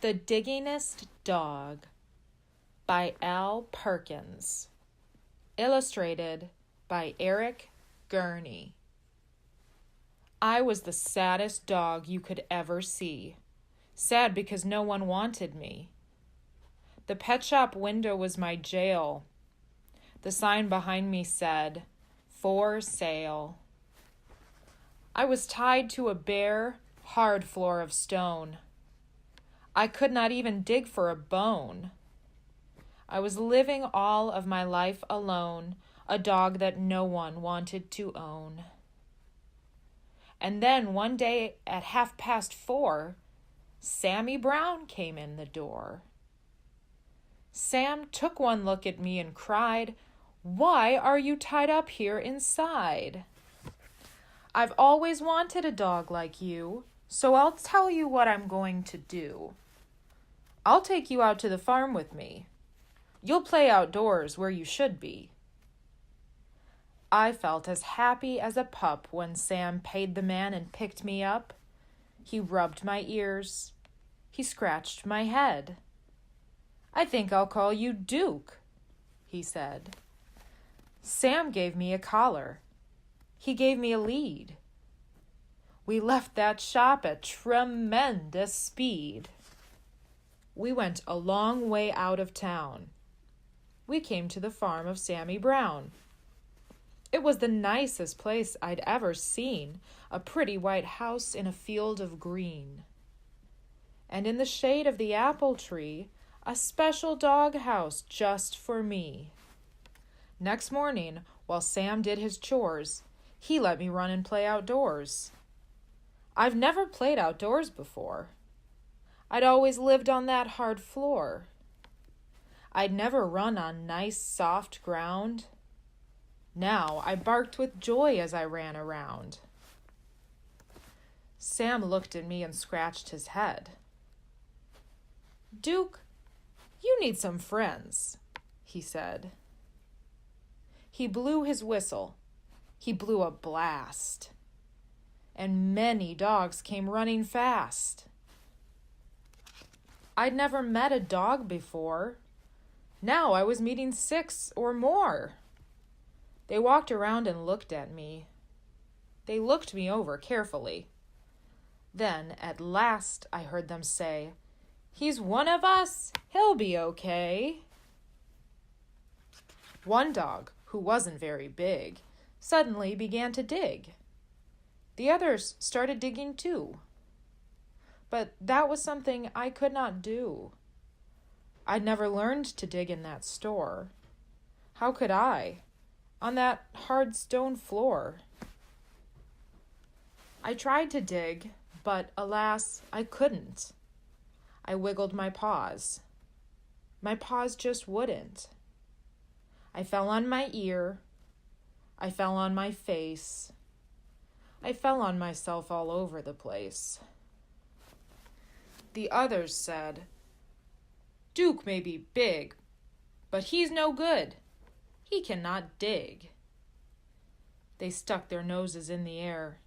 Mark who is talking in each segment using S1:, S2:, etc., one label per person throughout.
S1: The Digging-est Dog by Perkins. Illustrated by Eric Gurney. I was the saddest dog you could ever see. Sad because no one wanted me. The pet shop window was my jail. The sign behind me said, "For sale." I was tied to a bare, hard floor of stone. I could not even dig for a bone. I was living all of my life alone, a dog that no one wanted to own. And then one day at 4:30, Sammy Brown came in the door. Sam took one look at me and cried, "Why are you tied up here inside?" "I've always wanted a dog like you, so I'll tell you what I'm going to do. I'll take you out to the farm with me. You'll play outdoors where you should be." I felt as happy as a pup when Sam paid the man and picked me up. He rubbed my ears. He scratched my head. "I think I'll call you Duke," he said. Sam gave me a collar. He gave me a lead. We left that shop at tremendous speed. We went a long way out of town. We came to the farm of Sammy Brown. It was the nicest place I'd ever seen, a pretty white house in a field of green. And in the shade of the apple tree, a special dog house just for me. Next morning, while Sam did his chores, he let me run and play outdoors. I've never played outdoors before. I'd always lived on that hard floor. I'd never run on nice, soft ground. Now I barked with joy as I ran around. Sam looked at me and scratched his head. "Duke, you need some friends," he said. He blew his whistle. He blew a blast. And many dogs came running fast. I'd never met a dog before. Now I was meeting 6 or more. They walked around and looked at me. They looked me over carefully. Then, at last, I heard them say, "He's one of us. He'll be okay." One dog, who wasn't very big, suddenly began to dig. The others started digging too. But that was something I could not do. I'd never learned to dig in that store. How could I, on that hard stone floor? I tried to dig, but alas, I couldn't. I wiggled my paws. My paws just wouldn't. I fell on my ear. I fell on my face. I fell on myself all over the place. The others said, "Duke may be big, but he's no good. He cannot dig." They stuck their noses in the air.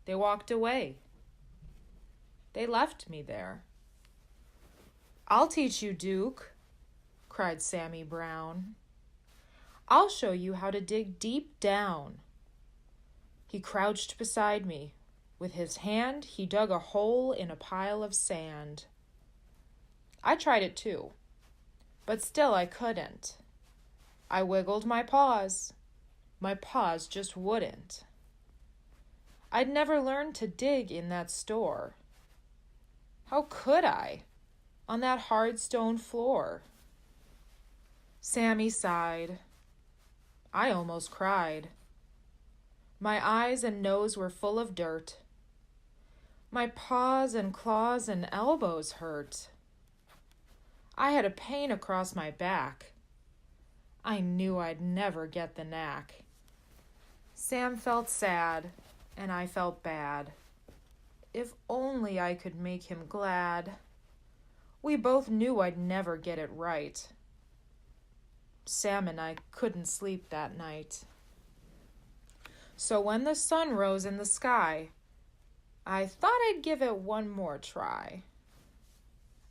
S1: They walked away. They left me there. "I'll teach you, Duke," cried Sammy Brown. "I'll show you how to dig deep down." He crouched beside me. With his hand, he dug a hole in a pile of sand. I tried it too, but still I couldn't. I wiggled my paws. My paws just wouldn't. I'd never learned to dig in that store. How could I, on that hard stone floor? Sammy sighed. I almost cried. My eyes and nose were full of dirt. My paws and claws and elbows hurt. I had a pain across my back. I knew I'd never get the knack. Sam felt sad, and I felt bad. If only I could make him glad. We both knew I'd never get it right. Sam and I couldn't sleep that night. So when the sun rose in the sky, I thought I'd give it one more try.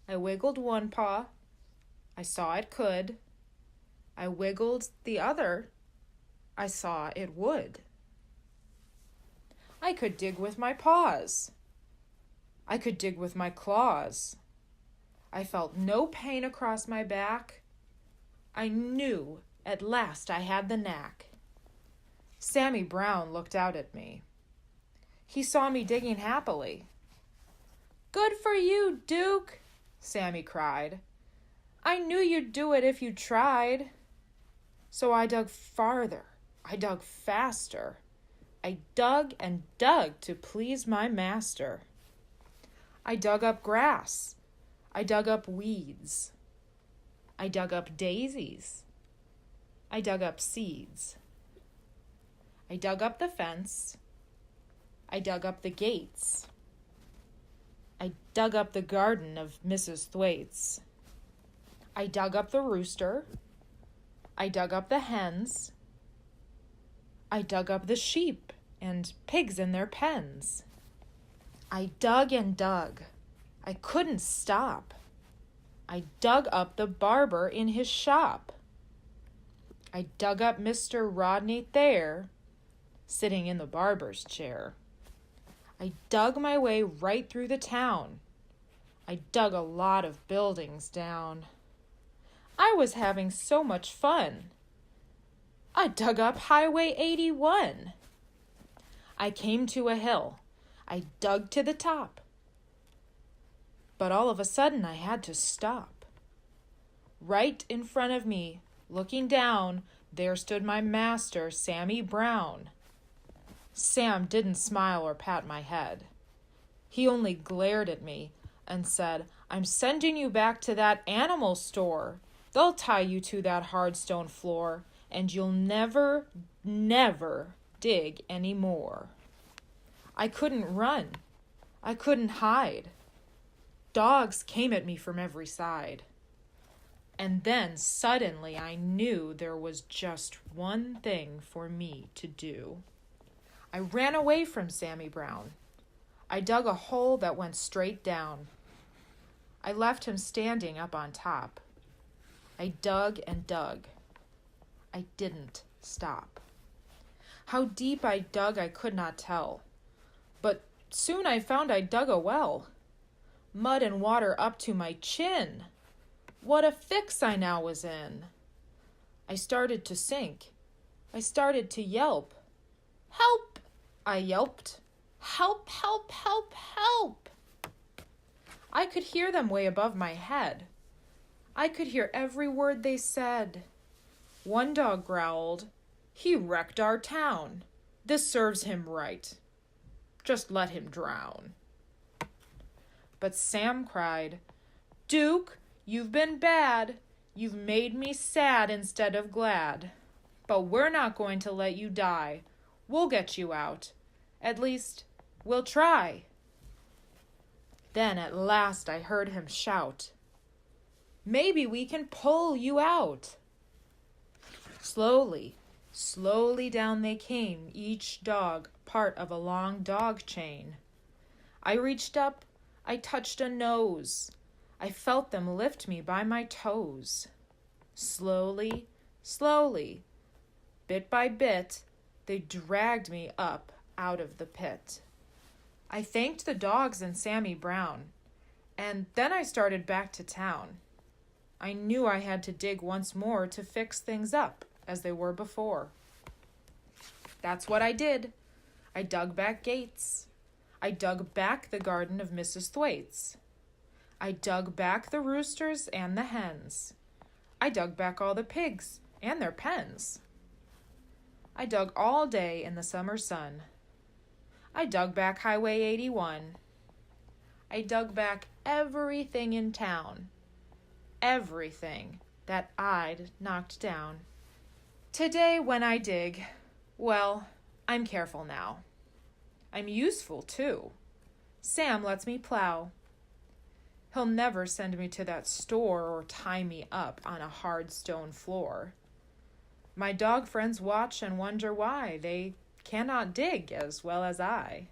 S1: I wiggled one paw. I saw it could. I wiggled the other. I saw it would. I could dig with my paws. I could dig with my claws. I felt no pain across my back. I knew at last I had the knack. Sammy Brown looked out at me. He saw me digging happily. "Good for you, Duke," Sammy cried. "I knew you'd do it if you tried." So I dug farther. I dug faster. I dug and dug to please my master. I dug up grass. I dug up weeds. I dug up daisies. I dug up seeds. I dug up the fence. I dug up the gates. I dug up the garden of Mrs. Thwaites. I dug up the rooster. I dug up the hens. I dug up the sheep and pigs in their pens. I dug and dug. I couldn't stop. I dug up the barber in his shop. I dug up Mr. Rodney Thayer, sitting in the barber's chair. I dug my way right through the town. I dug a lot of buildings down. I was having so much fun. I dug up Highway 81. I came to a hill. I dug to the top. But all of a sudden I had to stop. Right in front of me, looking down, there stood my master, Sammy Brown. Sam didn't smile or pat my head. He only glared at me and said, "I'm sending you back to that animal store. They'll tie you to that hard stone floor, and you'll never, never dig anymore." I couldn't run. I couldn't hide. Dogs came at me from every side. And then suddenly I knew there was just one thing for me to do. I ran away from Sammy Brown. I dug a hole that went straight down. I left him standing up on top. I dug and dug. I didn't stop. How deep I dug I could not tell, but soon I found I dug a well. Mud and water up to my chin. What a fix I now was in. I started to sink. I started to yelp. "Help!" I yelped. "Help, help, help, help!" I could hear them way above my head. I could hear every word they said. One dog growled, "He wrecked our town. This serves him right. Just let him drown." But Sam cried, "Duke, you've been bad. You've made me sad instead of glad. But we're not going to let you die. We'll get you out. At least, we'll try." Then at last I heard him shout, "Maybe we can pull you out." Slowly, slowly down they came, each dog part of a long dog chain. I reached up, I touched a nose. I felt them lift me by my toes. Slowly, slowly, bit by bit, they dragged me up out of the pit. I thanked the dogs and Sammy Brown, and then I started back to town. I knew I had to dig once more to fix things up as they were before. That's what I did. I dug back gates. I dug back the garden of Mrs. Thwaites. I dug back the roosters and the hens. I dug back all the pigs and their pens. I dug all day in the summer sun. I dug back Highway 81. I dug back everything in town. Everything that I'd knocked down. Today when I dig, well, I'm careful now. I'm useful too. Sam lets me plow. He'll never send me to that store or tie me up on a hard stone floor. My dog friends watch and wonder why they cannot dig as well as I.